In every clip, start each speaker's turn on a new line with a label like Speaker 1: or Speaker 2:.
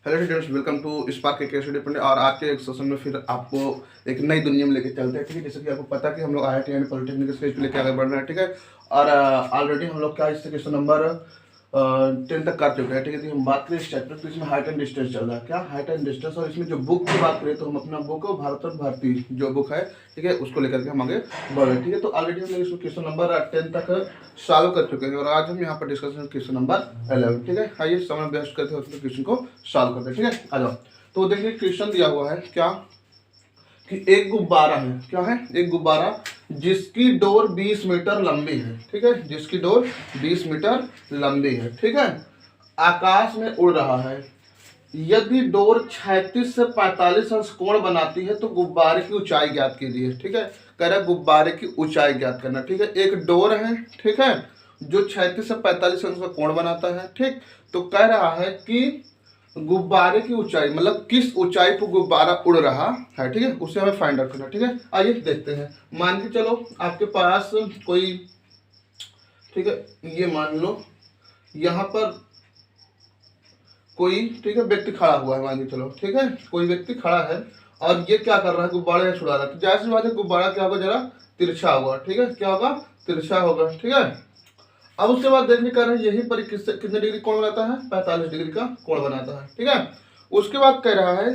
Speaker 1: Hello students, welcome to Spark के depend. और आज के एक सेशन में फिर आपको एक नई दुनिया में लेके चलते हैं। ठीक है, जैसे कि आपको पता है कि हम लोग IIT यानी पॉलिटेक्निक स्टेज पे लेके आगे बढ़ रहे हैं। ठीक है, और ऑलरेडी हम लोग क्या इससे क्वेश्चन नंबर 10 तक कर चुके हैं। ठीक है, तो हम बात करें इस चैप्टर तो इसमें हाइट एंड डिस्टेंस चल रहा है। क्या हाइट एंड डिस्टेंस, और इसमें जो बुक की बात करें तो हम अपना बुक भारत और भारती जो बुक है, ठीक है, उसको लेकर के हम आगे बढ़ रहे हैं। ठीक है, तो ऑलरेडी हम लोग इसमें क्वेश्चन नंबर 10 तक सॉल्व कर चुके हैं और आज हम यहाँ पर डिस्कस करें क्वेश्चन नंबर 11। ठीक है, आइए समय वेस्ट करते हैं क्वेश्चन को सॉल्व करते हैं। ठीक है, आ जाओ। तो देखिए क्वेश्चन दिया हुआ है क्या कि एक गुब्बारा है। क्या है? एक गुब्बारा जिसकी डोर 20 मीटर लंबी है। ठीक है, जिसकी डोर 20 मीटर लंबी है। ठीक है, आकाश में उड़ रहा है। यदि डोर 36 से 45 अंश कोण बनाती है तो गुब्बारे की ऊंचाई ज्ञात कीजिए। ठीक है, कह रहा है गुब्बारे की ऊंचाई ज्ञात करना। ठीक है, एक डोर है, ठीक है, जो 36 से 45 अंश का कोण बनाता है। ठीक, तो कह रहा है कि गुब्बारे की ऊंचाई मतलब किस ऊंचाई पर गुब्बारा उड़ रहा है। ठीक है, उसे हमें फाइंड आउट करना। ठीक है, आइए देखते हैं। मान के चलो आपके पास कोई, ठीक है, ये मान लो यहाँ पर कोई, ठीक है, व्यक्ति खड़ा हुआ है। मान के चलो, ठीक है, कोई व्यक्ति खड़ा है और ये क्या कर रहा है, गुब्बारे छुड़ा रहा है। तो जाहिर सी बात है गुब्बारा क्या होगा, जरा तिरछा होगा। ठीक है, क्या होगा, तिरछा होगा। ठीक है, अब उसके बाद देखने का रहा है यहीं पर कितने डिग्री कोण बनाता है, 45 डिग्री का कोण बनाता है। ठीक है, उसके बाद कह रहा है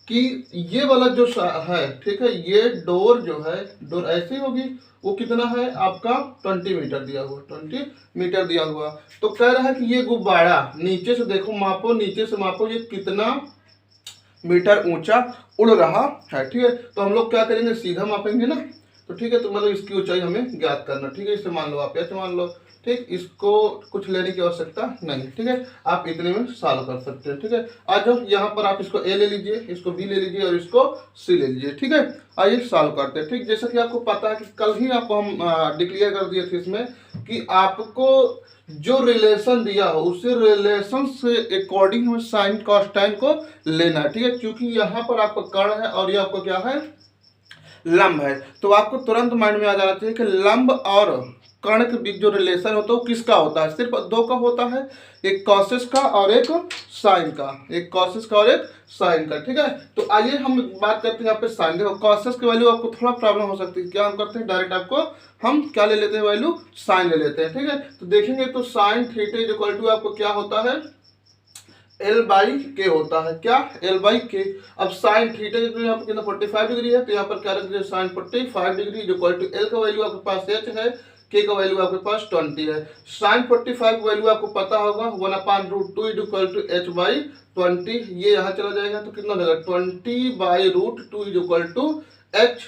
Speaker 1: कि ये वाला जो है, ठीक है, ये डोर जो है, डोर ऐसी होगी, वो कितना है आपका 20 मीटर दिया हुआ, 20 मीटर दिया हुआ। तो कह रहा है कि ये गुब्बारा नीचे से देखो, मापो, नीचे से मापो, ये कितना मीटर ऊंचा उड़ रहा है। ठीक है, तो हम लोग क्या करेंगे, सीधा मापेंगे ना। तो ठीक है, तो मतलब इसकी ऊंचाई हमें ज्ञात करना। ठीक है, इसे मान लो आप, ऐसे मान लो। ठीक, इसको कुछ लेने की आवश्यकता नहीं। ठीक है, आप इतने में सॉल्व कर सकते हैं। ठीक है, आ जाओ यहाँ पर आप इसको ए ले लीजिए, इसको बी ले लीजिए और इसको सी ले लीजिए। ठीक है, आइए सॉल्व करते हैं। ठीक, जैसा कि आपको पता है कि कल ही आपको हम डिक्लेयर कर दिए थे इसमें कि आपको जो रिलेशन दिया हो उसे रिलेशन से अकॉर्डिंग हमें साइन कॉस्टाइन को लेना है। ठीक है, क्योंकि यहाँ पर आपका कर्ण है और ये आपको क्या है, लंब है। तो आपको तुरंत माइंड में आ जाना चाहिए कि लंब और कर्ण के बीच जो रिलेशन होता है वो किसका होता है, सिर्फ दो का होता है, एक कॉसेस का और एक साइन का, एक कॉसेस का और एक साइन का। ठीक है, तो आइए हम बात करते हैं यहाँ पे साइन। देखो कॉसेस की वैल्यू आपको थोड़ा प्रॉब्लम हो सकती है। क्या हम करते हैं, डायरेक्ट आपको हम क्या ले लेते हैं, वैल्यू साइन ले लेते हैं। ठीक है, तो देखेंगे तो sine theta is equal to आपको क्या होता है, एल बाई के होता है। क्या, एल बाई के। अब साइन थीटा यहाँ पर कितना 45 डिग्री है, तो यहाँ पर क्या रख दिया, sine 45 degree equal to L का वैल्यू आपके पास एच है, के का वैल्यू आपके पास 20 है। साइन 45 वैल्यू आपको पता होगा 1/√2 इक्वल टू एच बाई 20। ये यहाँ चला जाएगा तो कितना हो जाएगा, 20/√2 इक्वल टू एच।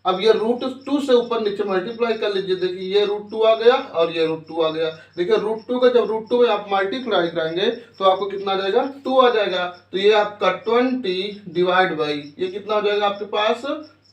Speaker 1: अब ये √2 से ऊपर नीचे मल्टीप्लाई कर लीजिए। देखिए ये √2 आ गया और ये √2 आ गया। देखिए √2 का जब √2 में आप मल्टीप्लाई कराएंगे तो आपको कितना आ जाएगा, 2 आ जाएगा। तो ये आपका 20 डिवाइड बाई ये कितना हो जाएगा आपके पास,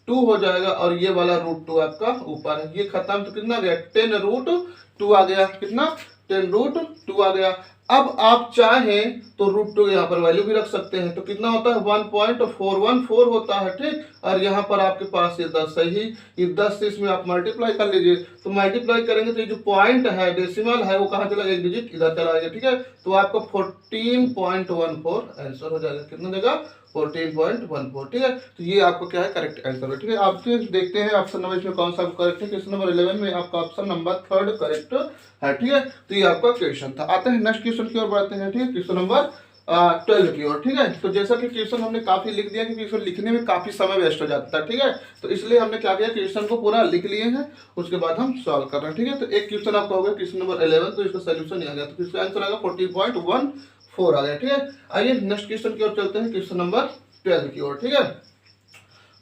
Speaker 1: 2 हो जाएगा। और ये वाला √2 आपका ऊपर है, ये खत्म। तो कितना आ गया, 10√2 आ गया। कितना, 10√2 आ गया। अब आप चाहें तो √2 यहाँ पर वैल्यू भी रख सकते हैं, तो कितना होता है 1.414 होता है। ठीक, और यहाँ पर आपके पास ये 10 है ही, ये 10 से इसमें आप मल्टीप्लाई कर लीजिए। तो मल्टीप्लाई करेंगे तो ये जो पॉइंट है, डेसिमल है, वो कहाँ चला गया, एक डिजिट इधर चला गया। ठीक है, तो आपका 14.14 आंसर हो जाएगा। कितना देगा, 14.14। ठीक है, तो ये आपको क्या है, करेक्ट आंसर है। ठीक है, आपसे देखते हैं ऑप्शन नंबर इसमें कौन सा करेक्ट है। क्वेश्चन नंबर 11 में आपका ऑप्शन नंबर 3 करेक्ट है। ठीक है, तो ये आपका क्वेश्चन था। आते हैं नेक्स्ट क्वेश्चन की ओर बढ़ते हैं। ठीक है, क्वेश्चन नंबर 12 की ओर। ठीक है, तो जैसा कि क्वेश्चन हमने काफी लिख दिया कि क्वेश्चन लिखने में काफी समय वेस्ट हो जाता है। ठीक है, तो इसलिए हमने क्या किया, क्वेश्चन को पूरा लिख लिए हैं, उसके बाद हम सॉल्व कर रहे हैं। ठीक है, तो एक क्वेश्चन आपका हो गया क्वेश्चन नंबर 11, तो इसका सोल्यूशन आ गया, तो इसका आंसर आएगा 14.14 आ गया। ठीक है, आइए नेक्स्ट क्वेश्चन की ओर चलते हैं, क्वेश्चन नंबर 12 की ओर। ठीक है,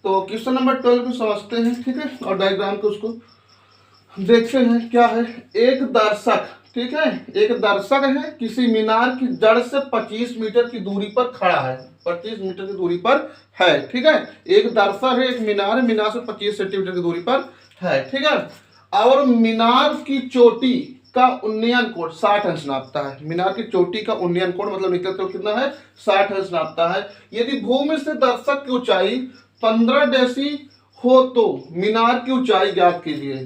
Speaker 1: तो क्वेश्चन नंबर 12 को समझते हैं। ठीक है, और डायग्राम को उसको देखते हैं। क्या है, एक दर्शक, ठीक है, एक दर्शक है किसी मीनार की जड़ से 25 मीटर की दूरी पर खड़ा है, 25 मीटर की दूरी पर है। ठीक है, एक दर्शक है, एक मीनार है, मीनार से 25 सेंटीमीटर की दूरी पर है। ठीक है, और मीनार की चोटी का उन्नयन कोण 60 अंश नापता है। मीनार की चोटी का उन्नयन कोण मतलब निकल तो कितना है, 60 अंश नापता है। यदि भूमि से दर्शक की ऊंचाई 15 डेसी हो तो मीनार की ऊंचाई ज्ञात कीजिए।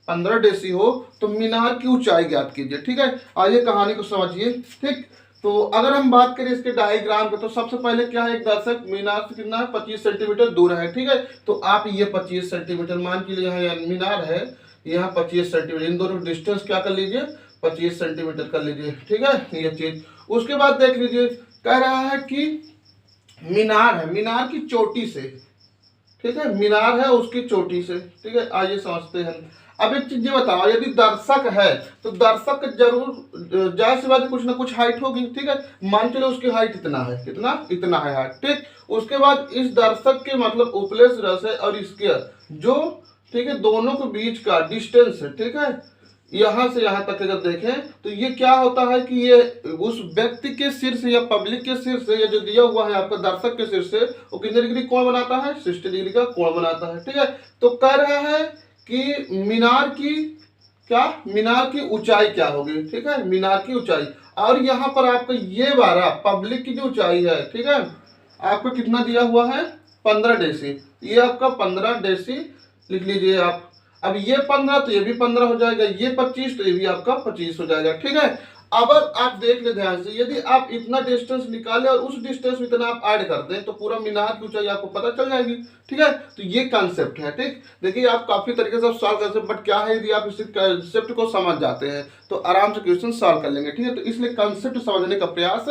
Speaker 1: 15 डेसी हो तो मीनार की ऊंचाई ज्ञात कीजिए। ठीक है, आइए कहानी को समझिए। ठीक, तो अगर हम बात करें इसके डायग्राम पे, तो सबसे पहले क्या है, एक दर्शक मीनार से कितना है, 25 सेंटीमीटर दूर है, ठीक है। तो आप ये 25 सेंटीमीटर मान के लिए यहाँ मीनार है, यहाँ 25 सेंटीमीटर, इन दोनों डिस्टेंस क्या कर लीजिए, 25 सेंटीमीटर कर लीजिए, ठीक है, ये चीज। उसके बाद देख लीजिए, कह रहा है कि मीनार है, मीनार की चोटी से, ठीक है, मीनार है उसकी चोटी से, ठीक है। आइए समझते हैं। अब एक चीज ये बताओ, यदि दर्शक है तो दर्शक जरूर जाहिर सी बात है कुछ ना कुछ हाइट होगी, ठीक है। मान चलो उसकी हाइट इतना है, कितना, इतना है हाइट, ठीक। उसके बाद इस दर्शक के मतलब उपले रस है और इसके जो, ठीक है, दोनों के बीच का डिस्टेंस है, ठीक है, यहां से यहां तक अगर देखें तो ये क्या होता है कि ये उस व्यक्ति के सिर से या पब्लिक के सिर से, या जो दिया हुआ है आपका दर्शक के सिर से, वो कितने डिग्री कोण बनाता है, 60 डिग्री का कोण बनाता है, ठीक है। तो कह रहा है कि मीनार की क्या, मीनार की ऊंचाई क्या होगी, ठीक है, मीनार की ऊंचाई। और यहाँ पर आपका ये 12 पब्लिक की जो ऊंचाई है, ठीक है, आपको कितना दिया हुआ है, 15 डेसी, ये आपका 15 डेसी लिख लीजिए आप। अब ये 15 तो ये भी 15 हो जाएगा, ये 25 तो ये भी आपका 25 हो जाएगा, ठीक है। अब आप देख ले ध्यान से, यदि आप इतना डिस्टेंस निकाले और उस डिस्टेंस में इतना आप ऐड कर दें तो पूरा मीनार की ऊंचाई आपको पता चल जाएगी, ठीक है। तो ये कंसेप्ट है, ठीक। देखिए आप काफी तरीके से सॉल्व कर सकते हैं, बट क्या है, यदि आप इस कंसेप्ट को समझ जाते हैं तो आराम से क्वेश्चन सॉल्व कर लेंगे, ठीक है। तो इसलिए कंसेप्ट समझने का प्रयास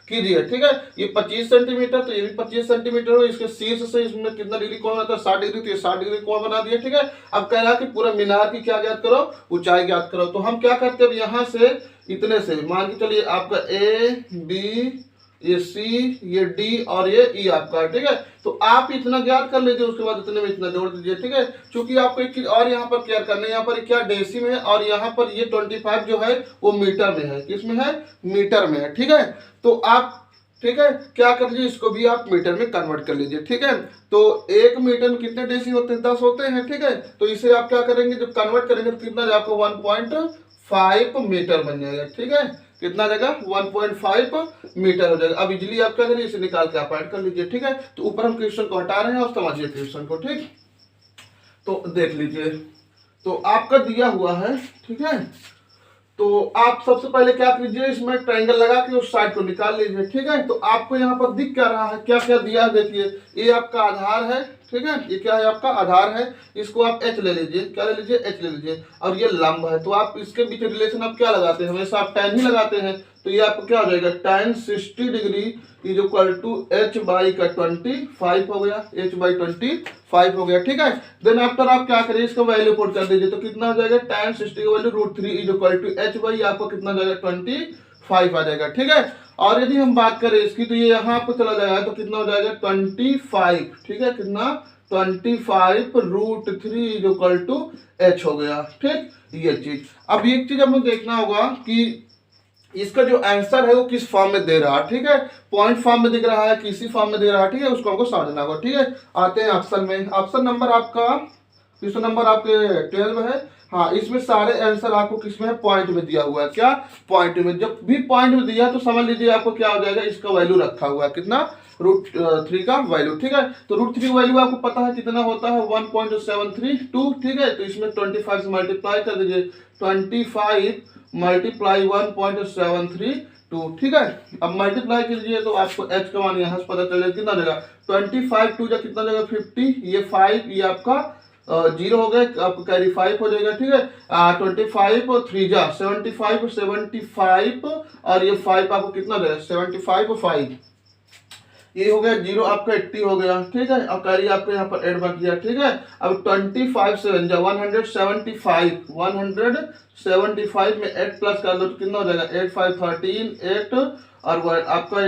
Speaker 1: कीजिए, ठीक है। ये 25 सेंटीमीटर तो ये भी 25 सेंटीमीटर हो, इसके शीर्ष से इसमें कितना डिग्री कोण आता है, 60 डिग्री, तो ये 60 डिग्री कोण बना दिया, ठीक है। अब कह रहा है कि पूरा मीनार की क्या ज्ञात करो, ऊंचाई ज्ञात करो। तो हम क्या करते हैं, यहाँ से इतने से मान के चलिए आपका ए बी, ये सी, ये डी और ये ई आपका, ठीक है। तो आप इतना ज्ञात कर लीजिए, उसके बाद इतने में इतना जोड़ दीजिए, ठीक है। क्योंकि आपको एक चीज और यहाँ पर क्लियर करना है, यहाँ पर क्या डेसी में है और यहाँ पर ये 25 जो है वो मीटर में है, किसमें है, मीटर में है, ठीक है। तो आप, ठीक है, क्या कर लीजिए, इसको भी आप मीटर में कन्वर्ट कर लीजिए, ठीक है। तो 1 मीटर में कितने डेसी होते हैं, 10 होते हैं, ठीक है। तो इसे आप क्या करेंगे, जब कन्वर्ट करेंगे तो कितना आपको 1.5 मीटर बन जाएगा, ठीक है। कितना जाएगा, 1.5 मीटर हो जाएगा। अब इजिली आप क्या करिए, इसे निकाल के आप ऐड कर लीजिए, ठीक है। तो ऊपर हम क्वेश्चन को हटा रहे हैं और समझिए क्वेश्चन को, ठीक। तो देख लीजिए, तो आपका दिया हुआ है, ठीक है। तो आप सबसे पहले क्या कीजिए, इसमें ट्रायंगल लगा के उस साइड को निकाल लीजिए, ठीक है। तो आपको यहाँ पर दिख क्या रहा है, क्या क्या दिया है, देखिए ये आपका आधार है, ठीक है, ये क्या है आपका आधार है, इसको आप एच ले लीजिए, क्या ले लीजिए, एच ले लीजिए, और ये लंब है। तो आप इसके बीच रिलेशन आप क्या लगाते हैं, हमेशा आप tan ही लगाते हैं। तो ये आपको क्या हो जाएगा, tan 60 degree is equal to H by का 25 हो गया, एच बाई 25 हो गया, ठीक है। देन आफ्टर आप क्या करिए, इसका वैल्यू पुट कर दीजिए, तो कितना हो जाएगा, tan 60 की value √3 is equal to H by, आपको कितना जाएगा, 25 आ जाएगा, ठीक है। और यदि हम बात करें इसकी, तो ये यहाँ पे चला जाएगा, तो कितना हो जाएगा, 25, ठीक है, कितना, 25 √3 इज इक्वल टू एच हो गया, ठीक, ये चीज। अब एक चीज हमें देखना होगा कि इसका जो आंसर है वो किस फॉर्म में दे रहा है, ठीक है, पॉइंट फॉर्म में दिख रहा है, किसी फॉर्म में दे रहा है, ठीक है, उसको हमको समझना होगा, ठीक है। आते हैं ऑप्शन में, ऑप्शन नंबर आपका, क्वेश्चन नंबर आपके 12 है। हाँ, इसमें सारे आंसर आपको किसमें है, पॉइंट में दिया हुआ है, क्या, पॉइंट में। जब भी पॉइंट में दिया तो समझ लीजिए आपको क्या हो जाएगा, इसका वैल्यू रखा हुआ है, कितना, √3 का वैल्यू, ठीक है। तो √3 वैल्यू आपको पता है कितना होता है, 1.732, ठीक है। तो इसमें 25 से मल्टीप्लाई कर दीजिए, 25 मल्टीप्लाई 1.732, ठीक है। अब मल्टीप्लाई कीजिए तो आपको h का मान यहाँ से पता चलेगा, कितना जाएगा, 25 2 कितना जाएगा, 50, ये 5, ये आपका 0 हो गया, आपको कैरी 5 हो जाएगा, ठीक है। 25 और 3 जा 75 और ये 5 आपको कितना जाएगा, 75 और 5, ये हो गया 0, आपका 80 हो गया, ठीक है। अब कैरी आपको यहाँ पर ऐड बच गया, ठीक है। अब 25 7 जा 175 में 8 प्लस कर दो तो कितना हो जाएगा, 8 5 13 8 और आपका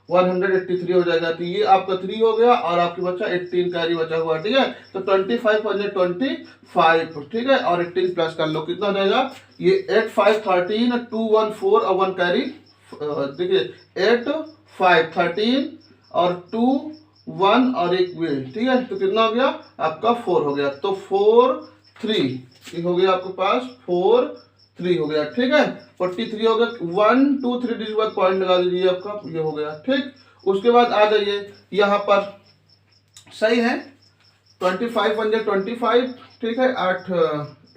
Speaker 1: 183 हो जाएगा। तो ये आपका 3 हो गया और आपकी बचा 18 कैरी बचा हुआ, ठीक है। तो 25 हो जाए 25, ठीक है, और 18 प्लस कर लो, कितना हो जाएगा, ये 8 5 13 2 1 4 और 1 कैरी, देखिए 8 5 13 और 2 1 और 1 विल, ठीक है। तो कितना हो गया आपका 4 हो गया, तो 4 3 हो गया आपके पास, 4 3 हो गया, ठीक है। 43 हो गया, 1 2 3 डिजिट बाद पॉइंट लगा दीजिए, आपका ये हो गया, ठीक। उसके बाद आ जाइए यहाँ पर, सही है, 25 बन जाए 25, ठीक है, 8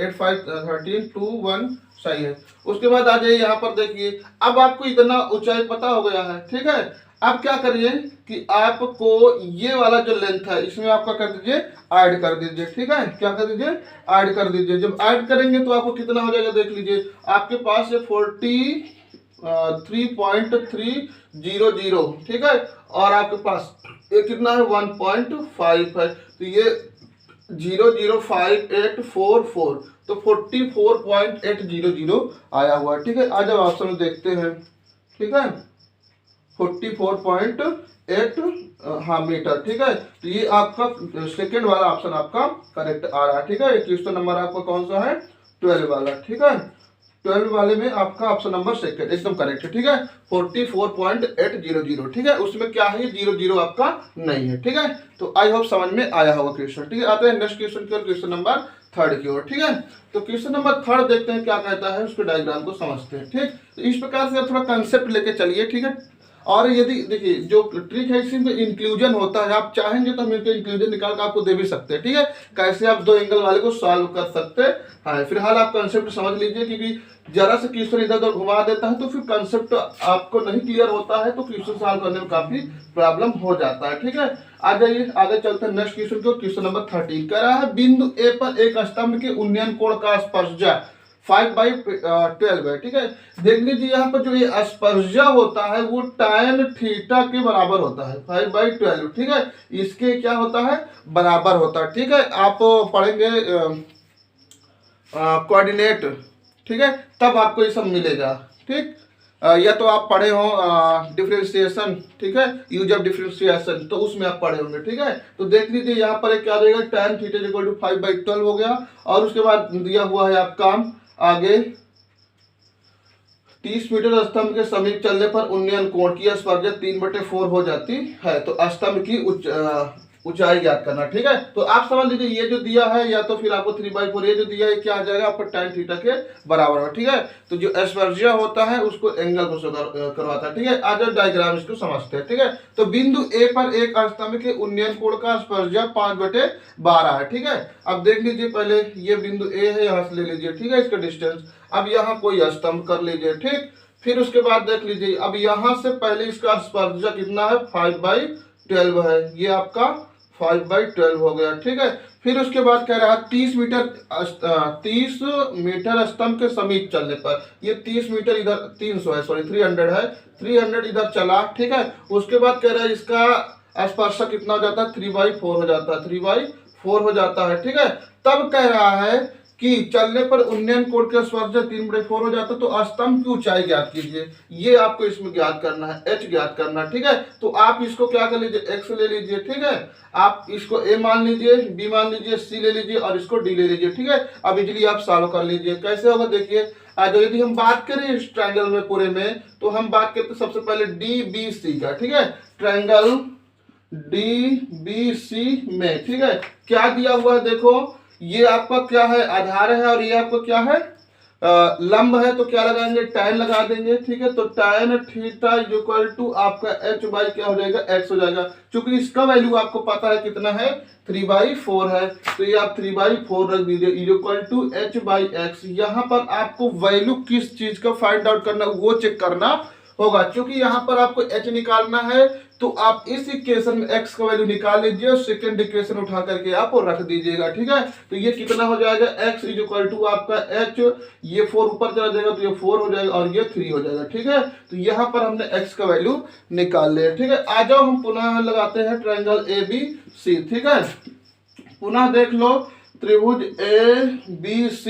Speaker 1: 8 5 13 2 1 सही है। उसके बाद आ जाइए यहाँ पर देखिए, अब आपको इतना ऊंचाई पता हो गया है, ठीक है। अब क्या करिए कि आपको ये वाला जो लेंथ है इसमें आपका कर दीजिए ऐड कर दीजिए, ठीक है। क्या कर दीजिए, ऐड कर दीजिए। जब ऐड करेंगे तो आपको कितना हो जाएगा देख लीजिए, आपके पास ये 43.300, ठीक है। और आपके पास ये कितना है 1.5 है, तो ये 0.05844, तो 44.800 आया हुआ है, ठीक है। आज हम ऑप्शन में देखते हैं, ठीक है, 44.8 हाँ मीटर, ठीक है। तो ये आपका सेकेंड वाला ऑप्शन आपका करेक्ट आ रहा है, ठीक है। क्वेश्चन नंबर आपका कौन सा है, 12 वाला, ठीक है। 12 वाले में आपका ऑप्शन नंबर सेकंड एकदम करेक्ट है, ठीक है। 44.800, ठीक है। उसमें क्या है, 00 आपका नहीं है, ठीक है। तो आई होप समझ में आया होगा क्वेश्चन, ठीक है। आते हैं नेक्स्ट क्वेश्चन की ओर, क्वेश्चन नंबर 3 की ओर, ठीक है। तो क्वेश्चन नंबर 3 देखते हैं क्या कहता है, उसके डायग्राम को समझते हैं, ठीक। तो इस प्रकार से थोड़ा कंसेप्ट लेके चलिए, ठीक है। और यदि देखिए जो ट्रिक है इसमें इंक्लूजन होता है, आप चाहेंगे तो हम इनके इंक्लूजन निकाल कर आपको दे भी सकते हैं, ठीक है। कैसे आप दो एंगल वाले को सॉल्व कर सकते हैं, हाँ। फिलहाल आप कंसेप्ट समझ लीजिए, क्योंकि जरा से क्वेश्चन इधर उधर घुमा देता है तो फिर कंसेप्ट आपको नहीं क्लियर होता है, तो क्वेश्चन सॉल्व करने में काफी प्रॉब्लम हो जाता है, ठीक है। आ जाइए आगे चलते हैं नेक्स्ट क्वेश्चन को। क्वेश्चन नंबर 13 कह रहा है, बिंदु ए पर एक स्तंभ के उन्नयन कोण का स्पर्शजा 5/12 है, ठीक है। देख लीजिए यहाँ पर जो ये स्पर्शजा होता है वो tan थीटा के बराबर होता है, 5/12, ठीक है। इसके क्या होता है, बराबर होता है, ठीक है। आप पढ़ेंगे कोऑर्डिनेट, ठीक है, तब आपको ये सब मिलेगा, ठीक। या तो आप पढ़े हो डिफरेंशिएशन, ठीक है, यूज ऑफ डिफरेंशिएशन, तो उसमें आप पढ़े होंगे, ठीक है। तो देख लीजिए यहाँ पर क्या देगा, tan थीटा इक्वल टू 5/12 हो गया। और उसके बाद दिया हुआ है आपका आगे 30 मीटर स्तंभ के समीप चलने पर उन्नयन कोण की स्पर्शा 3/4 हो जाती है। तो स्तंभ की ऊंचाई ज्ञात करना, ठीक है। तो आप समझ लीजिए ये जो दिया है, या तो फिर आपको 3/4 ये जो दिया है क्या आ जाएगा आपको tan थीटा के बराबर है, ठीक है। तो जो स्पर्शा होता है उसको एंगल को करवाता है, ठीक है। आज डायग्राम इसको समझते हैं, ठीक है। तो बिंदु ए पर एक स्तंभ के उन्नयन कोण का स्पर्शा 5/12 है, ठीक है। अब देख लीजिए पहले ये बिंदु ए है, यहाँ से ले लीजिए, ठीक है, इसका डिस्टेंस। अब यहाँ कोई स्तंभ कर लीजिए, ठीक। फिर उसके बाद देख लीजिए, अब यहाँ से पहले इसका स्पर्शा कितना है, 5/12 है, ये आपका 5/12 हो गया, ठीक है। फिर उसके बाद कह रहा है 30 मीटर स्तंभ के समीप चलने पर, ये 30 मीटर इधर 300 है, सॉरी 300 है, 300 इधर चला, ठीक है। उसके बाद कह रहा है इसका स्पर्शा कितना हो जाता है, 3/4 हो जाता है, 3/4 हो जाता है, ठीक है। तब कह रहा है कि चलने पर उन्नयन कोण के स्पर्शा 3/4 हो जाता है, तो स्तंभ की ऊंचाई ज्ञात कीजिए। ये आपको इसमें ज्ञात करना है, h ज्ञात करना, ठीक है। तो आप इसको क्या कर लीजिए, x ले लीजिए, ठीक है। आप इसको a मान लीजिए, b मान लीजिए, c ले लीजिए और इसको d ले लीजिए, ठीक है। अब इजीली आप सॉल्व कर लीजिए। कैसे होगा देखिए, यदि हम बात करें इस ट्रायंगल में पूरे में, तो हम बात करते सबसे पहले DBC का, ठीक है। ट्रायंगल DBC में, ठीक है, क्या दिया हुआ है देखो, ये आपका क्या है, आधार है, और ये आपका क्या है, लंब है। तो क्या लगाएंगे, tan लगा देंगे, ठीक है। तो tan थीटा इक्वल टू आपका h बाई क्या हो जाएगा, x हो जाएगा। क्योंकि इसका वैल्यू आपको पता है कितना है, 3/4 है, तो ये आप 3/4 रख दीजिए इक्वल टू h/x। यहाँ पर आपको वैल्यू किस चीज का फाइंड आउट करना वो चेक करना होगा, क्योंकि यहाँ पर आपको h निकालना है। तो आप इस इक्वेशन में x का वैल्यू निकाल लीजिए और सेकंड इक्वेशन उठा करके आप रख दीजिएगा, ठीक है। तो ये कितना हो जाएगा, x इक्वल टू आपका h, ये 4 ऊपर चला जाएगा तो ये 4 हो जाएगा और ये 3 हो जाएगा, ठीक है। तो यहाँ पर हमने x का वैल्यू निकाल लिया, ठीक है। आ जाओ हम पुनः लगाते हैं ट्रायंगल ABC, ठीक है। पुनः देख लो त्रिभुज ABC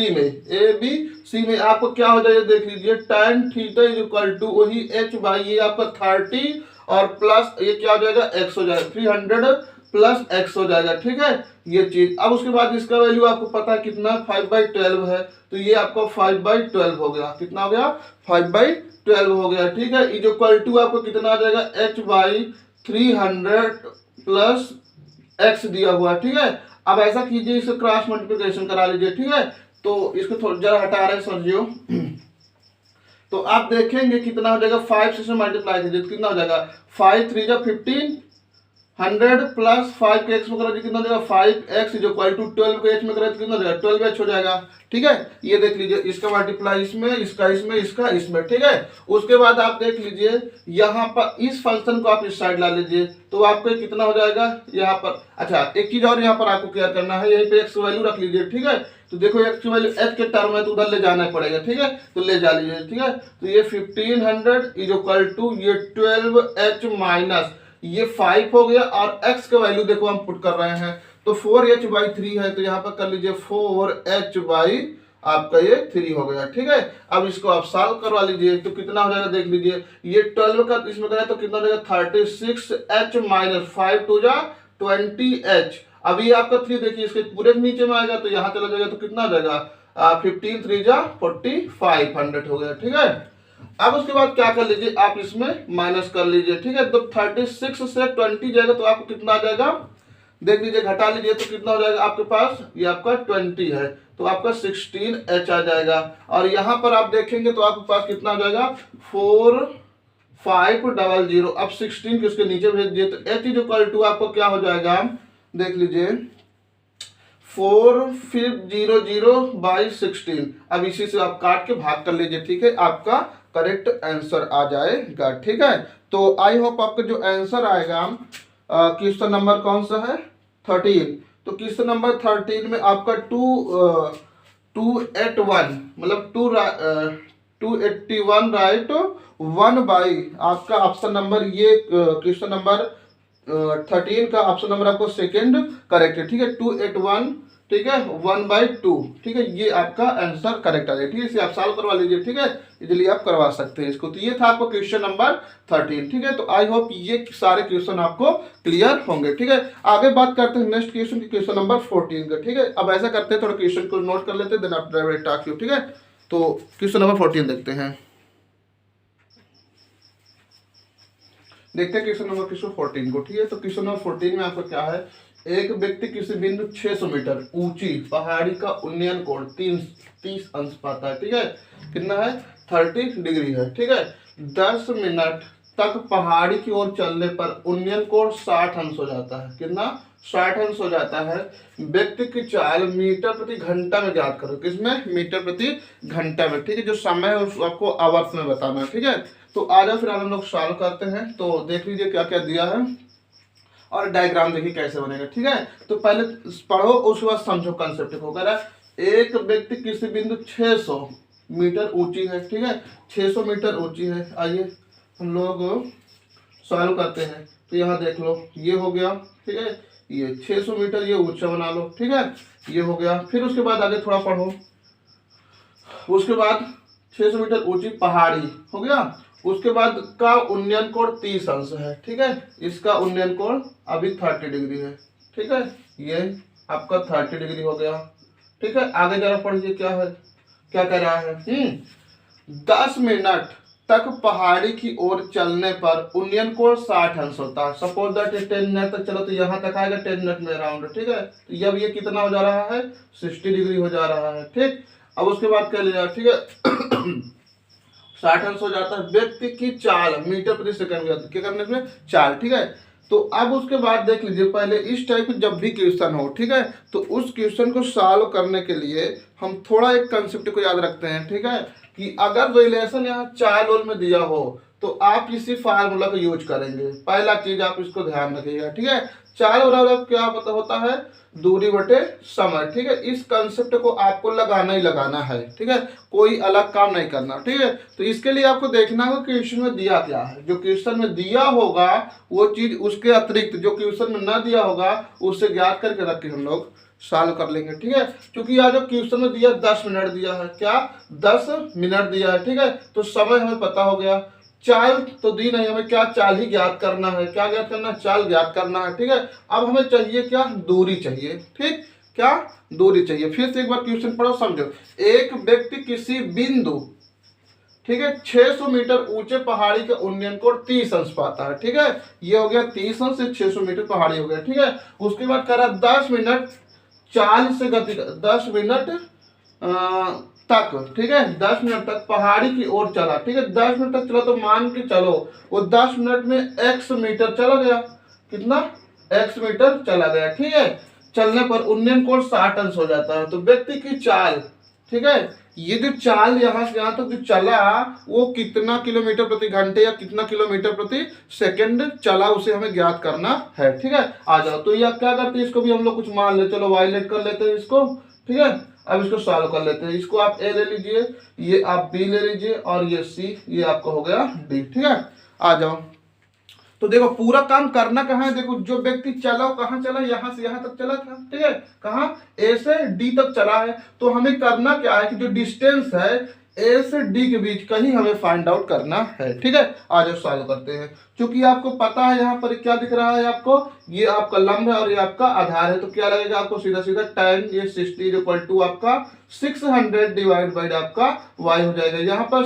Speaker 1: में आपको क्या हो जाएगा देख लीजिए, tan थीटा इक्वल टू वही h बाई ये आपका 30 और प्लस ये क्या हो जाएगा, x हो जाएगा, 300 प्लस x हो जाएगा, ठीक है, ये चीज। अब उसके बाद इसका वैल्यू आपको पता है कितना, 5/12 है, तो ये आपका 5/12 हो गया, कितना हो गया, 5/12 हो गया, ठीक है। इक्वल टू आपको कितना आ जाएगा, h/300 प्लस x दिया हुआ, ठीक है। अब ऐसा कीजिए, इसको क्रॉस मल्टीप्लिकेशन करा लीजिए, ठीक है। तो इसको थोड़ा जरा हटा रहे हैं समझियो, तो आप देखेंगे कितना हो जाएगा, 5 से मल्टीप्लाई कीजिए कितना हो जाएगा, 5 3 जा 15, 100 प्लस 5 के एक्स में करा कितना हो जाएगा 5x इज इक्वल टू 12 को h में करा तो कितना हो जाएगा 12h हो जाएगा। ठीक है, ये देख लीजिए, इसका मल्टीप्लाई इसमें, इसका इसमें, इसका इसमें। ठीक है, उसके बाद आप देख लीजिए यहाँ पर इस फंक्शन को आप इस साइड ला लीजिए तो आपको कितना हो जाएगा यहाँ पर। अच्छा, एक चीज और यहाँ पर आपको क्या करना है, यहीं पे एक्स वैल्यू रख लीजिए। ठीक है, तो देखो एक्स वैल्यू h के टर्म है तो उधर ले जाना पड़ेगा। ठीक है, तो ले जा लीजिए। ठीक है, तो ये 1500 इज इक्वल टू ये 12h माइनस ये 5 हो गया और x का वैल्यू देखो हम पुट कर रहे हैं तो 4h/3 है तो यहाँ पर कर लीजिए 4h बाई आपका ये 3 हो गया। ठीक है, अब इसको आप सॉल्व करवा लीजिए तो कितना हो जाएगा देख लीजिए, ये 12 का इसमें करें तो कितना हो जाएगा 36h माइनस 5 टू जा 20h। अभी आपका 3 देखिए इसके पूरे नीचे में आएगा तो यहाँ चला जाएगा तो कितना हो जाएगा 15 3 जा 4500 हो गया। ठीक है, अब उसके बाद क्या कर लीजिए आप इसमें माइनस कर लीजिए। ठीक है, तो 36 से 20 जाएगा तो आपको कितना आ जाएगा देख लीजिए, घटा लीजिए तो कितना हो जाएगा आपके पास, ये आपका 20 है तो आपका 16h आ जाएगा। और यहाँ पर आप देखेंगे तो आपके पास कितना हो जाएगा 4500। अब 16 को इसके नीचे भेज दिए तो h इज इक्वल टू आपको क्या हो जाएगा देख लीजिए 4500/16। अब इसी से आप काट के भाग कर लीजिए। ठीक है, आपका करेक्ट आंसर आ जाएगा। ठीक है, तो आई होप आपका जो आंसर आएगा क्वेश्चन नंबर कौन सा है 13। तो क्वेश्चन नंबर 13 में आपका 281 मतलब 281 राइट 1 बाई आपका ऑप्शन नंबर, ये क्वेश्चन नंबर 13 का ऑप्शन नंबर आपको सेकेंड करेक्ट है। ठीक है, 281 ठीक है 1/2। ठीक है, ये आपका आंसर करेक्ट आ जाएगा। ठीक है, इसे आप सॉल्व करवा लीजिए। ठीक है, इजीली आप करवा सकते हैं इसको। तो ये था आपको क्वेश्चन नंबर 13। ठीक है, तो आई होप ये सारे क्वेश्चन आपको क्लियर होंगे। ठीक है, आगे बात करते हैं नेक्स्ट क्वेश्चन की, क्वेश्चन नंबर 14 का। ठीक है, अब ऐसा करते हैं थोड़ा क्वेश्चन को नोट कर लेते हैं देन आफ्टर टॉक यू। ठीक है, तो क्वेश्चन नंबर 14 देखते हैं। देखते हैं क्वेश्चन नंबर 14 को। ठीक है, तो क्वेश्चन नंबर 14 में आपका क्या है, एक व्यक्ति किसी बिंदु 600 मीटर ऊंची पहाड़ी का उन्नयन कोण 30 अंश पाता है। ठीक है, कितना है 30 डिग्री है। ठीक है, 10 मिनट तक पहाड़ी की ओर चलने पर उन्नयन कोण 60 अंश हो जाता है। कितना 60 अंश हो जाता है। व्यक्ति की चाल मीटर प्रति घंटा में ज्ञात करो। किसमें मीटर प्रति घंटा में। ठीक है, जो समय है उसको आपको आवर्स में बताना है। ठीक है, तो आ जाओ फिर हम लोग सॉल्व करते हैं। तो देख लीजिए क्या क्या दिया है और डायग्राम देखिए कैसे बनेगा। ठीक है, तो पहले पढ़ो उसके बाद समझो कंसेप्ट को। कह रहा है एक व्यक्ति किसी बिंदु 600 मीटर ऊंची है। ठीक है, 600 मीटर ऊंची है। आइए हम लोग सॉल्व करते हैं। तो यहाँ देख लो ये हो गया। ठीक है, ये 600 मीटर ये ऊंचा बना लो। ठीक है, ये हो गया। फिर उसके बाद आगे थोड़ा पढ़ो। उसके बाद 600 मीटर ऊंची पहाड़ी हो गया। उसके बाद का उन्नयन कोण 30 अंश है। ठीक है, इसका उन्नयन कोण अभी 30 डिग्री है। ठीक है, ये आपका 30 डिग्री हो गया। ठीक है, आगे जरा पढ़िए क्या है, क्या कह रहा है 10 मिनट तक पहाड़ी की ओर चलने पर उन्नयन कोण 60 अंश होता है। सपोज दैट 10 मिनट तक चलो तो यहाँ तक आएगा 10 मिनट में अराउंड। ठीक है, तो अब ये कितना हो जा रहा है 60 डिग्री हो जा रहा है। ठीक, अब उसके बाद क्या ले जाए। ठीक है 60 अंश हो जाता है। व्यक्ति की चाल मीटर प्रति सेकंड में क्या करने में चाल। ठीक है, तो अब उसके बाद देख लीजिए पहले इस टाइप की जब भी क्वेश्चन हो। ठीक है, तो उस क्वेश्चन को सॉल्व करने के लिए हम थोड़ा एक कंसेप्ट को याद रखते हैं। ठीक है, कि अगर रिलेशन यहाँ चाल ओल में दिया हो तो आप इसी फार्मूला का यूज करेंगे। पहला चीज आप इसको ध्यान रखिएगा। ठीक है, चाल बराबर क्या पता होता है दूरी बटे समय। ठीक है, इस कंसेप्ट को आपको लगाना ही लगाना है। ठीक है, कोई अलग काम नहीं करना। ठीक है, तो इसके लिए आपको देखना होगा क्वेश्चन में दिया क्या है। जो क्वेश्चन में दिया होगा वो चीज उसके अतिरिक्त जो क्वेश्चन में ना दिया होगा उससे ज्ञात करके रख के हम लोग सॉल्व कर लेंगे। ठीक है, क्योंकि यहाँ जो क्वेश्चन में दिया 10 मिनट दिया है, क्या 10 मिनट दिया है। ठीक है, तो समय हमें पता हो गया। चाल तो दी नहीं, हमें क्या चाल ही ज्ञात करना है। क्या ज्ञात करना है, चाल ज्ञात करना है। ठीक है, अब हमें चाहिए क्या दूरी चाहिए। ठीक, क्या दूरी चाहिए। फिर से एक बार क्वेश्चन पढ़ो समझो। एक व्यक्ति किसी बिंदु ठीक है 600 मीटर ऊंचे पहाड़ी के उन्नयन कोण 30 अंश पाता है। ठीक है, ये हो गया 30 अंश से 600 मीटर पहाड़ी हो गया। ठीक है, उसके बाद कह रहा 10 मिनट चाल से गति 10 मिनट तक। ठीक है, 10 मिनट तक पहाड़ी की ओर चला। ठीक है, 10 मिनट तक चला तो मान के चलो वो 10 मिनट में x मीटर चला गया। कितना x मीटर चला गया, ठीक है। चलने पर उन्नयन कोण 60 अंश हो जाता है। तो व्यक्ति की चाल, ठीक है, ये जो चाल यहाँ से यहाँ तक जो चला वो कितना किलोमीटर प्रति घंटे या कितना किलोमीटर प्रति सेकंड चला, उसे हमें ज्ञात करना है, ठीक है। आ जाओ, तो ये क्या करते हैं, इसको भी हम लोग कुछ मान ले, चलो y लेट कर लेते हैं इसको, ठीक है। अब इसको सॉल्व कर लेते हैं। इसको आप a ले लीजिए, ये आप b ले लीजिए और ये c, ये आपका हो गया d, ठीक है। आ जाओ, तो देखो पूरा काम करना कहाँ है, देखो जो व्यक्ति चला वो कहाँ चला, यहाँ से यहाँ तक चला था, ठीक है। कहाँ, ए से डी तक चला है। तो हमें करना क्या है कि जो डिस्टेंस है ए से डी के बीच कहीं हमें फाइंड आउट करना है, ठीक है। आज सॉल्व करते हैं। क्योंकि आपको पता है यहाँ पर क्या दिख रहा है आपको, ये आपका लंब है और ये आपका आधार है। तो क्या लगेगा आपको, सीधा सीधा tan ये 60 इक्वल टू आपका 600 डिवाइड बाई आपका y हो जाएगा। यहाँ पर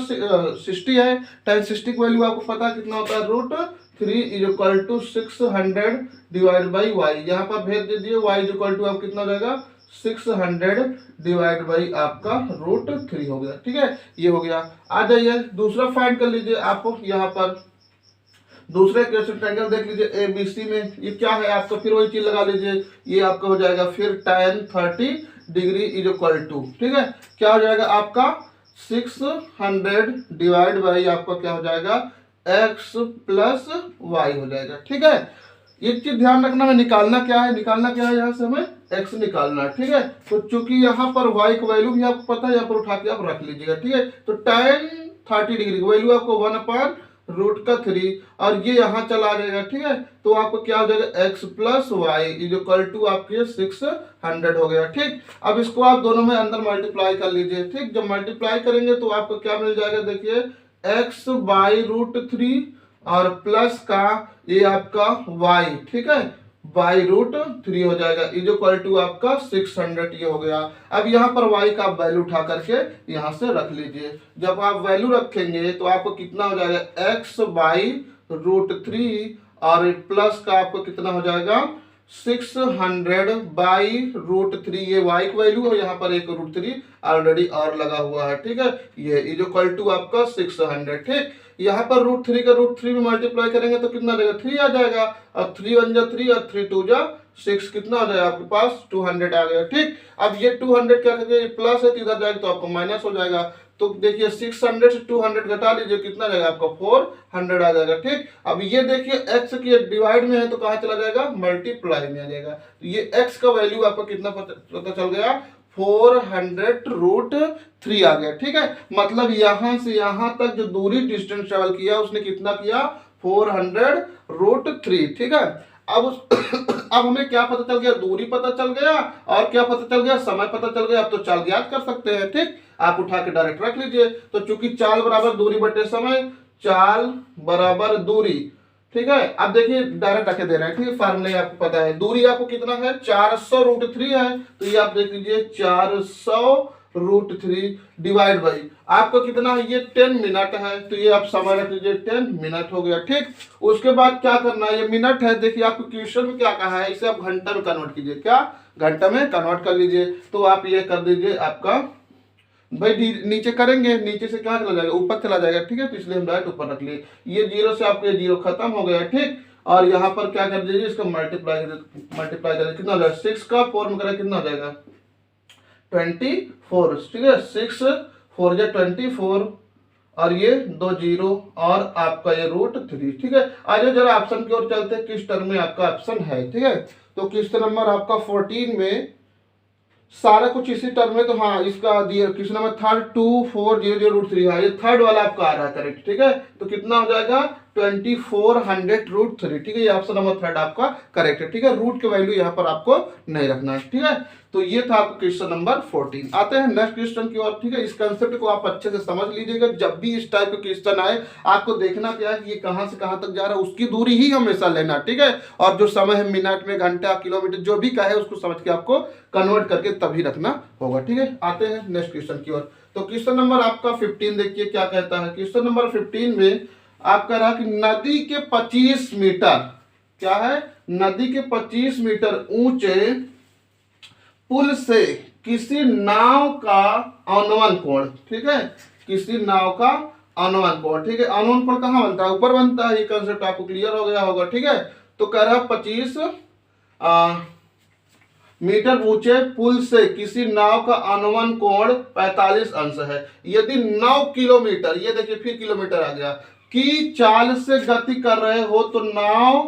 Speaker 1: 60 है, tan 60 की वैल्यू आपको पता है कितना होता है, √3 is equal to 600 divide by y। यहाँ पर भेज दीजिए, y इज इक्वल टू आप कितना हो जाएगा 600 डिवाइड बाई आपका √3 हो गया, ठीक है। ये हो गया। आ जाइए दूसरा फाइंड कर लीजिए। आपको यहाँ पर दूसरे क्वेश्चन ट्रायंगल देख लीजिए ABC में, ये क्या है आपका, फिर वही चीज लगा लीजिए। ये आपका हो जाएगा फिर tan 30 degree is equal to, ठीक है, क्या हो जाएगा आपका 600 डिवाइड बाई आपका क्या हो जाएगा x प्लस y हो जाएगा, ठीक है। एक चीज ध्यान रखना है, निकालना क्या है, यहाँ से हमें x निकालना है, ठीक है। तो चूंकि यहाँ पर y की वैल्यू भी आपको पता है, यहाँ पर उठा के आप रख लीजिएगा, ठीक है। तो tan 30 डिग्री की वैल्यू आपको 1/√3 और ये यहाँ चला जाएगा, ठीक है। तो आपको क्या हो जाएगा x plus y is equal to आपके 600 हो गया, ठीक। अब इसको आप दोनों में अंदर मल्टीप्लाई कर लीजिए, ठीक। जब मल्टीप्लाई करेंगे तो आपको क्या मिल जाएगा, देखिए x बाई √3 और प्लस का ये आपका y, ठीक है, बाई √3 हो जाएगा इज इक्वल टू आपका 600, ये हो गया। अब यहाँ पर y का आप वैल्यू उठा करके यहाँ से रख लीजिए। जब आप वैल्यू रखेंगे तो आपको कितना हो जाएगा x बाई √3 और प्लस का आपको कितना हो जाएगा 600 बाई √3, ये y की वैल्यू है, यहाँ पर एक √3 ऑलरेडी और लगा हुआ है, ठीक है। ये इज इक्वल टू आपका 600, ठीक। यहाँ पर √3 का √3 में मल्टीप्लाई करेंगे तो कितना देगा 3 आ जाएगा, और 3 1 जा 3 और 3 2 जा 6, कितना आ जाएगा आपके पास 200 आ गया, ठीक। अब ये 200 क्या करेंगे, प्लस है तो इधर जाएगा तो आपको माइनस हो जाएगा। तो देखिए 600 से 200 घटा लीजिए, कितना जाएगा आपका 400 आ जाएगा, ठीक। अब ये देखिए x की डिवाइड में है तो कहाँ चला जाएगा, मल्टीप्लाई में आ जाएगा। तो ये x का वैल्यू आपको कितना पता चल गया 400√3 आ गया, ठीक है। मतलब यहाँ से यहाँ तक जो दूरी डिस्टेंस ट्रेवल किया उसने कितना किया 400√3, ठीक है। अब हमें क्या पता चल गया, दूरी पता चल गया और क्या पता चल गया, समय पता चल गया। अब तो चाल ज्ञात कर सकते हैं, ठीक। आप उठा के डायरेक्ट रख लीजिए। तो चूंकि चाल बराबर दूरी बटे समय, चाल बराबर दूरी, ठीक है। अब देखिए डायरेक्ट रखे दे रहे हैं, ठीक है, फार्मूले आपको पता है। दूरी आपको कितना है 400√3 है, तो ये आप देख लीजिए 400√3 डिवाइड बाई आपको कितना है, ये 10 मिनट है, तो ये आप समय रख लीजिए 10 मिनट हो गया, ठीक। उसके बाद क्या करना है, ये मिनट है, देखिए आपको क्वेश्चन में क्या कहा है, इसे आप घंटा में कन्वर्ट कीजिए, क्या घंटा में कन्वर्ट कर लीजिए। तो आप ये कर दीजिए आपका भाई नीचे करेंगे, नीचे से कहाँ चला जाएगा, ऊपर चला जाएगा, ठीक है। तो इसलिए हम डायरेक्ट ऊपर रख लिए। ये 0 से आपको ये 0 खत्म हो गया, ठीक। और यहाँ पर क्या कर दीजिए, इसका मल्टीप्लाई करें, कितना हो जाएगा 6 का 4 में करें कितना हो जाएगा 24, ठीक है। 6 4 जा 24 और ये 2 0 और आपका ये √3, ठीक है। आज जरा ऑप्शन की ओर चलते हैं, किस टर्म में आपका ऑप्शन है, ठीक है। तो किस्त नंबर आपका 14 में सारा कुछ इसी टर्म में, तो हाँ इसका दिया क्वेश्चन नंबर 3 2400√3 है, ये थर्ड वाला आपका आ रहा है करेक्ट, ठीक है। तो कितना हो जाएगा 2400√3, ठीक है। ये ऑप्शन नंबर 3 आपका करेक्ट है, ठीक है। रूट की वैल्यू यहाँ पर आपको नहीं रखना है, ठीक है। तो ये था आपका क्वेश्चन नंबर 14। आते हैं नेक्स्ट क्वेश्चन की ओर, ठीक है। इस कंसेप्ट को आप अच्छे से समझ लीजिएगा। जब भी इस टाइप का क्वेश्चन आए आपको देखना क्या है कि ये कहाँ से कहाँ तक जा रहा है, उसकी दूरी ही हमेशा लेना, ठीक है। और जो समय है मिनट में, घंटा, किलोमीटर, जो भी कहे उसको समझ के आपको कन्वर्ट करके तभी रखना होगा, ठीक है। आते हैं नेक्स्ट क्वेश्चन की ओर। तो क्वेश्चन नंबर आपका 15 देखिए क्या कहता है। क्वेश्चन नंबर 15 में आपका रहा कि नदी के 25 मीटर, क्या है, नदी के 25 मीटर ऊंचे पुल से किसी नाव का अनुमान कोण, ठीक है, किसी नाव का अनुमान कोण, ठीक है। अनुमान कोण कहाँ बनता है, ऊपर बनता है। ये कंसेप्ट आपको क्लियर हो गया होगा, ठीक है। तो कह रहा 25 मीटर ऊंचे पुल से किसी नाव का अनुमान कोण 45 अंश है। यदि 9 किलोमीटर, ये देखिए फिर किलोमीटर आ गया, की चाल से गति कर रहे हो तो नाव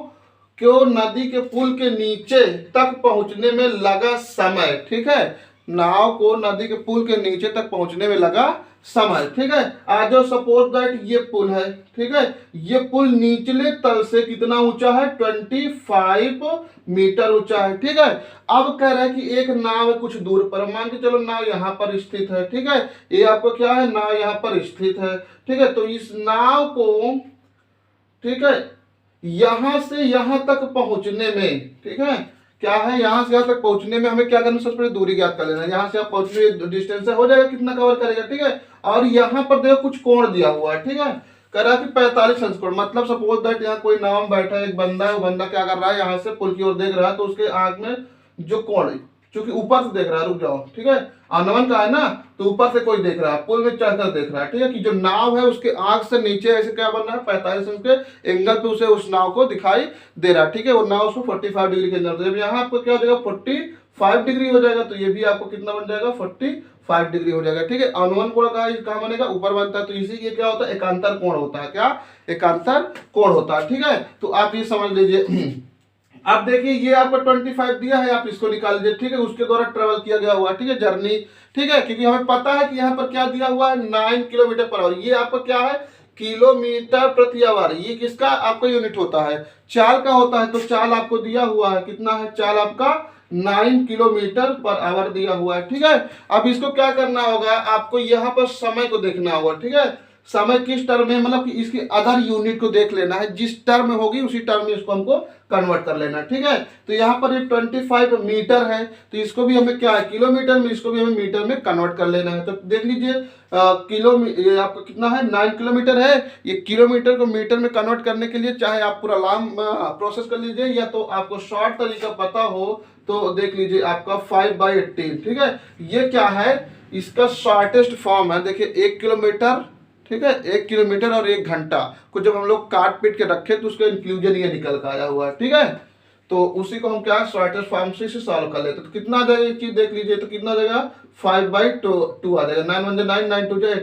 Speaker 1: को नदी के पुल के नीचे तक पहुंचने में लगा समय, ठीक है, नाव को नदी के पुल के नीचे तक पहुंचने में लगा समय, ठीक है। आज सपोज दैट ये पुल है, ठीक है, ये पुल निचले तल से कितना ऊंचा है, 25 मीटर ऊंचा है, ठीक है। अब कह रहा है कि एक नाव है कुछ दूर पर, मान के चलो नाव यहाँ पर स्थित है, ठीक है, ये आपको क्या है, नाव यहाँ पर स्थित है, ठीक है। तो इस नाव को, ठीक है, यहां से यहां तक पहुंचने में, ठीक है, क्या है, यहां से यहां तक पहुंचने में हमें क्या करना, सबसे पहले दूरी ज्ञात कर लेना। यहां से आप पहुंचने डिस्टेंस हो जाएगा, कितना कवर करेगा, ठीक है। और यहाँ पर देखो कुछ कोण दिया हुआ है, ठीक है, कह रहा है कि 45 अंश कोण, मतलब सपोज दैट यहाँ कोई नाव में बैठा है, एक बंदा है, वो बंदा क्या कर रहा है, यहाँ से पुल की ओर देख रहा है, तो उसके आंख में जो कोण, चूंकि ऊपर से देख रहा है, रुक जाओ, ठीक है, अनुमान का है ना, तो ऊपर से कोई देख रहा है, पुल में चढ़कर देख रहा है, ठीक है, कि जो नाव है उसके आंख से नीचे ऐसे क्या बन रहा है, 45 अंश के एंगल पे उसे उस नाव को दिखाई दे रहा है, ठीक है। वो नाव उसको 45 डिग्री के अंदर, तो जब यहाँ आपको क्या हो जाएगा, 45 डिग्री हो जाएगा, तो ये भी आपको कितना बन जाएगा, 45 डिग्री हो जाएगा, ठीक है। अनुमान कोण कहाँ बनेगा, ऊपर बनता है, तो इसी ये क्या होता है, एकांतर कोण होता है, क्या, एकांतर कोण होता है, ठीक है। तो आप ये समझ लीजिए। अब देखिए ये आपको 25 दिया है, आप इसको निकाल लीजिए, ठीक है, उसके द्वारा ट्रेवल किया गया हुआ, ठीक है, जर्नी, ठीक है, क्योंकि हमें पता है कि यहाँ पर क्या दिया हुआ है, 9 किलोमीटर पर आवर, ये आपको क्या है, किलोमीटर प्रति आवर, ये किसका आपका यूनिट होता है, चाल का होता है। तो चाल आपको दिया हुआ है, कितना है, चाल आपका 9 किलोमीटर पर आवर दिया हुआ है, ठीक है। अब इसको क्या करना होगा, आपको यहाँ पर समय को देखना होगा, ठीक है, समय किस टर्म में, मतलब कि इसकी अदर यूनिट को देख लेना है, जिस टर्म में होगी उसी टर्म में इसको हमको कन्वर्ट कर लेना, ठीक है। तो यहाँ पर ये 25 मीटर है, तो इसको भी हमें क्या है, किलोमीटर में, इसको भी हमें मीटर में कन्वर्ट कर लेना है। तो देख लीजिए ये आपका कितना है, 9 किलोमीटर है, ये किलोमीटर को मीटर में कन्वर्ट करने के लिए चाहे आप पूरा लॉन्ग प्रोसेस कर लीजिए, या तो आपको शॉर्ट तरीका पता हो तो देख लीजिए आपका 5/18, ठीक है। ये क्या है, इसका शॉर्टेस्ट फॉर्म है, देखिए 1 किलोमीटर, ठीक है, 1 किलोमीटर और 1 घंटा को जब हम लोग काट पीट के रखे तो उसका इंक्लूजन ये निकल कर आया हुआ है, ठीक है। तो उसी को हम क्या शॉर्टेस्ट फॉर्म से सॉल्व कर लेते, तो कितना आ जाएगा ये चीज देख लीजिए, तो कितना आ जाएगा, 5/2 आ जाएगा, 9 1 9 9 2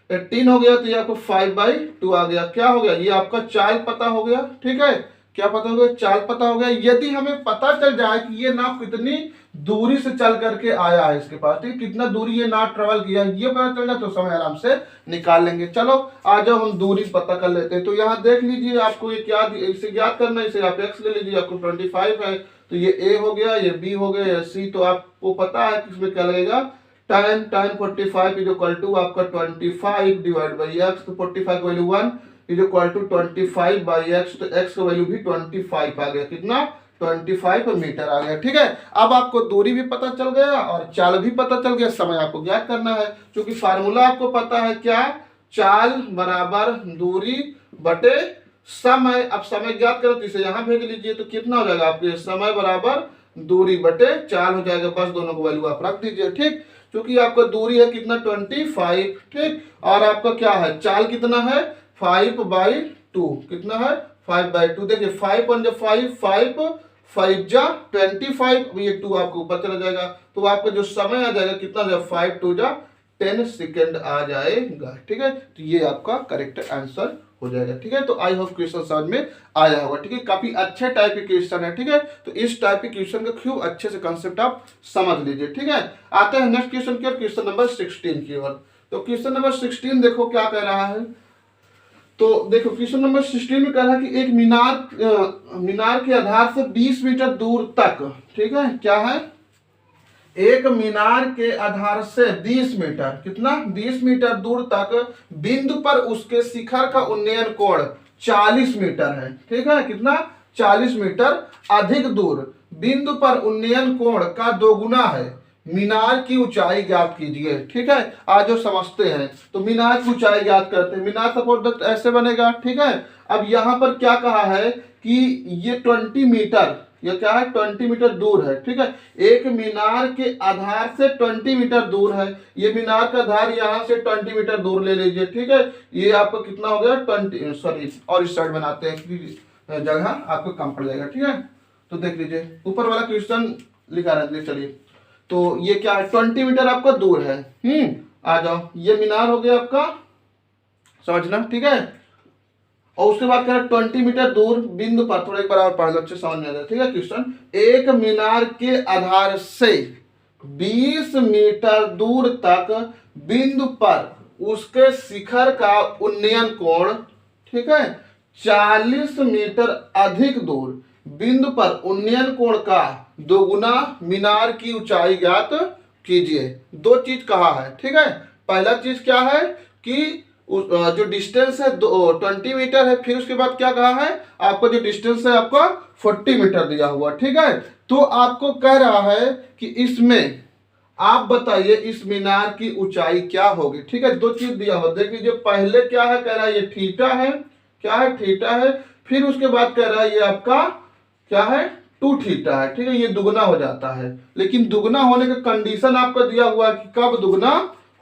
Speaker 1: 18 हो गया, तो ये आपको 5/2 आ गया। क्या हो गया, ये आपका चाल पता हो गया, ठीक है, क्या पता हो गया, चाल पता हो गया। यदि हमें पता चल जाए कि ये नाव कितनी दूरी से चल करके आया है इसके पास, ठीक, कितना दूरी ये नाव ट्रेवल किया है, ये पता चल जाए तो समय आराम से निकाल लेंगे। चलो आ जाओ हम दूरी पता कर लेते हैं। तो यहाँ देख लीजिए आपको ये क्या, इसे याद करना है, इसे आप एक्स ले लीजिए, आपको 25 है, तो ये ए हो गया, ये बी हो गया, ये सी, तो आपको पता है कि इसमें क्या लगेगा, tan 45 इज इक्वल टू आपका 25 डिवाइड बाई एक्स, तो 45 value 1 is equal to 25 by x, तो एक्स का वैल्यू भी 25 आ गया, कितना, 25 मीटर आ गया, ठीक है। अब आपको दूरी भी पता चल गया और चाल भी पता चल गया, समय आपको ज्ञात करना है, क्योंकि फार्मूला आपको पता है क्या, चाल बराबर दूरी बटे समय। अब समय ज्ञात करो तो इसे यहाँ भेज लीजिए, तो कितना हो जाएगा आपके, समय बराबर दूरी बटे चाल हो जाएगा, बस दोनों को वैल्यू आप रख दीजिए, ठीक, क्योंकि आपका दूरी है कितना, 25, ठीक, और आपका क्या है, चाल कितना है, 5/2, कितना है, 5/2। देखिए 5 1 5, 5 5 जा 25, ये 2 आपको ऊपर चला जाएगा, तो आपका जो समय आ जाएगा कितना, 5 2 जा 10 सेकेंड आ जाएगा, ठीक है। तो ये आपका करेक्ट आंसर हो जाएगा, ठीक है। तो आई होप क्वेश्चन समझ में आया होगा, ठीक है, काफी अच्छे टाइप के क्वेश्चन है, ठीक है। तो इस टाइप के क्वेश्चन का खूब अच्छे से कंसेप्ट आप समझ लीजिए, ठीक है। आते हैं नेक्स्ट क्वेश्चन की ओर, क्वेश्चन नंबर 16 की ओर। तो क्वेश्चन नंबर 16 देखो क्या कह रहा है, तो देखो क्वेश्चन नंबर 16 में कह रहा है कि एक मीनार के आधार से 20 मीटर दूर तक, ठीक है, क्या है, एक मीनार के आधार से 20 मीटर, कितना, 20 मीटर दूर तक बिंदु पर उसके शिखर का उन्नयन कोण 40 मीटर है, ठीक है, कितना, 40 मीटर अधिक दूर बिंदु पर उन्नयन कोण का दोगुना है, मीनार की ऊंचाई ज्ञात कीजिए, ठीक है। आज जो समझते हैं तो मीनार की ऊंचाई ज्ञात करते हैं, मीनार सपोज ऐसे बनेगा, ठीक है। अब यहाँ पर क्या कहा है कि ये 20 मीटर, ये क्या है, 20 मीटर दूर है, ठीक है। एक मीनार के आधार से 20 मीटर दूर है, ये मीनार का आधार यहाँ से 20 मीटर दूर ले लीजिए, ठीक है। ये आपको कितना हो गया, 20, सॉरी और इस साइड बनाते हैं, जगह आपको कम पड़ जाएगा। ठीक है, तो देख लीजिए ऊपर वाला क्वेश्चन लिखा रहता है। चलिए, तो ये क्या है, 20 मीटर आपका दूर है। आ जाओ, ये मीनार हो गया आपका, समझना। ठीक है, और उसके बाद कह रहा 20 मीटर दूर बिंदु पर, थोड़ा एक बार और पढ़ लो, अच्छे समझ में आ जाए। ठीक है, क्वेश्चन, एक मीनार के आधार से 20 मीटर दूर तक बिंदु पर उसके शिखर का उन्नयन कोण, ठीक है, 40 मीटर अधिक दूर बिंदु पर उन्नयन कोण का दोगुना मीनार की ऊंचाई ज्ञात कीजिए। दो चीज कहा है। ठीक है, पहला चीज क्या है कि जो डिस्टेंस है 20 मीटर है, फिर उसके बाद क्या कहा है आपका, जो डिस्टेंस है आपका 40 मीटर दिया हुआ। ठीक है, तो आपको कह रहा है कि इसमें आप बताइए इस मीनार की ऊंचाई क्या होगी। ठीक है, दो चीज दिया हुआ, देख लीजिए। पहले क्या है, कह रहा है ये थीटा है, क्या है, थीटा है। फिर उसके बाद कह रहा है ये आपका क्या है, 2 थीटा है। ठीक है, ये दुगना हो जाता है, लेकिन दुगना होने का कंडीशन आपका दिया हुआ है कि कब दुगना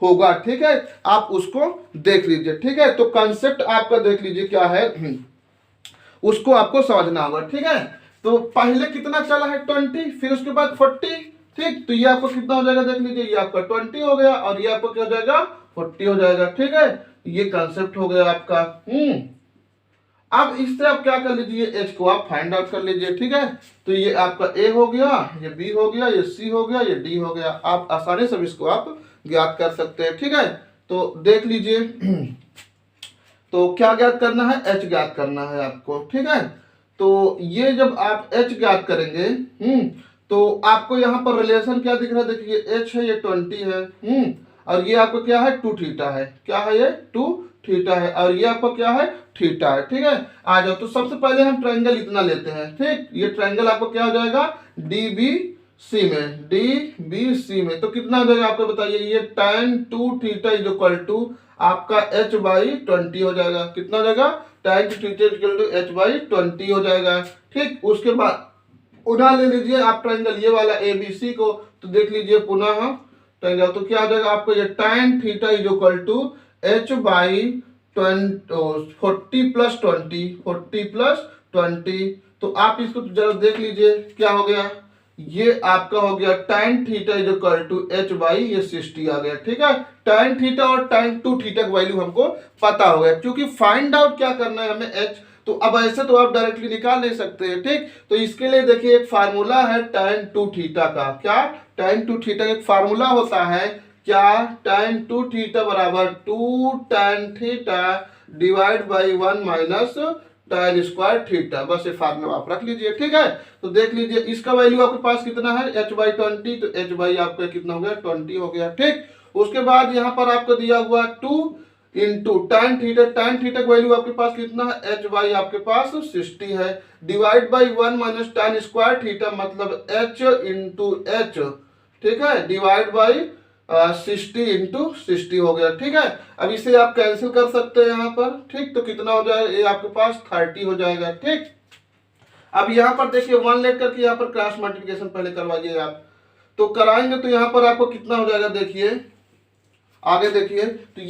Speaker 1: होगा। ठीक है, आप उसको देख लीजिए। ठीक है, तो कंसेप्ट आपका देख लीजिए क्या है, उसको आपको समझना होगा। ठीक है, तो पहले कितना चला है 20, फिर उसके बाद 40। ठीक, तो ये आपको कितना हो जाएगा, देख लीजिए, ये आपका 20 हो गया और ये आपको क्या हो जाएगा, 40 हो जाएगा। ठीक है, ये कंसेप्ट हो गया आपका। अब इससे आप क्या कर लीजिए, एच को आप फाइंड आउट कर लीजिए। ठीक है, तो ये आपका ए हो गया, ये बी हो गया, ये सी हो गया, ये डी हो गया। आप आसानी से इसको आप ज्ञात कर सकते हैं। ठीक है, तो देख लीजिए, तो क्या ज्ञात करना है, एच ज्ञात करना है आपको। ठीक है, तो ये जब आप एच ज्ञात करेंगे, तो आपको यहाँ पर रिलेशन क्या दिख रहा है, देखिए एच है, ये 20 है, और ये आपको क्या है, 2 थीटा है। क्या है ये, 2 थीटा है, और ये आपको क्या है, थीटा है। ठीक है, आ जाओ, तो सबसे पहले हम ट्रायंगल इतना लेते हैं। ठीक, ये ट्रायंगल आपको क्या हो जाएगा, DBC में, DBC में, तो कितना हो जाएगा आपको बताइए, ये tan 2 theta is equal to आपका h/20 हो जाएगा। कितना हो जाएगा, tan 2 theta equal to h/20 हो जाएगा। ठीक, उसके बाद उठा ले लीजिए आप ट्रायंगल ये वाला ABC को, तो देख लीजिए पुनः ट्रायंगल, तो क्या हो जाएगा आपको, ये tan theta is equal to h/40 plus 20, 40 plus 20। तो आप इसको जरा देख लीजिए क्या हो गया, ये आपका हो गया tan theta is equal to h/ये 60 आ गया। ठीक है, tan थीटा और tan 2 थीटा की वैल्यू हमको पता हो गया, क्योंकि फाइंड आउट क्या करना है हमें, h। तो अब ऐसे तो आप डायरेक्टली निकाल नहीं सकते हैं। ठीक, तो इसके लिए देखिए एक फार्मूला है tan 2 थीटा का। क्या, tan 2 थीटा का एक फार्मूला होता है, क्या, tan 2 थीटा बराबर 2 tan theta divide by 1 minus tan square theta. बस ये फार्मूला आप रख लीजिए। ठीक है, तो देख लीजिए इसका वैल्यू आपके पास कितना है, h/20, तो h/ आपका कितना हो गया, 20 हो गया। ठीक, उसके बाद यहाँ पर आपको दिया हुआ 2 इंटू tan थीटा की वैल्यू आपके पास कितना है, h/ आपके पास 60 है, divide by 1 minus tan square theta, मतलब h इंटू h। ठीक है, डिवाइड बाई 60 इंटू 60 हो गया। ठीक है, अब इसे आप कैंसिल कर सकते हैं यहाँ पर। ठीक, तो कितना हो जाएगा, ये आपके पास 30 हो जाएगा। ठीक, अब यहाँ पर देखिए 1 लेट करके यहाँ पर क्रॉस मल्टीप्लिकेशन पहले करवाइए आप, तो कराएंगे तो यहाँ पर आपको कितना हो जाएगा, देखिए आगे देखिए, तो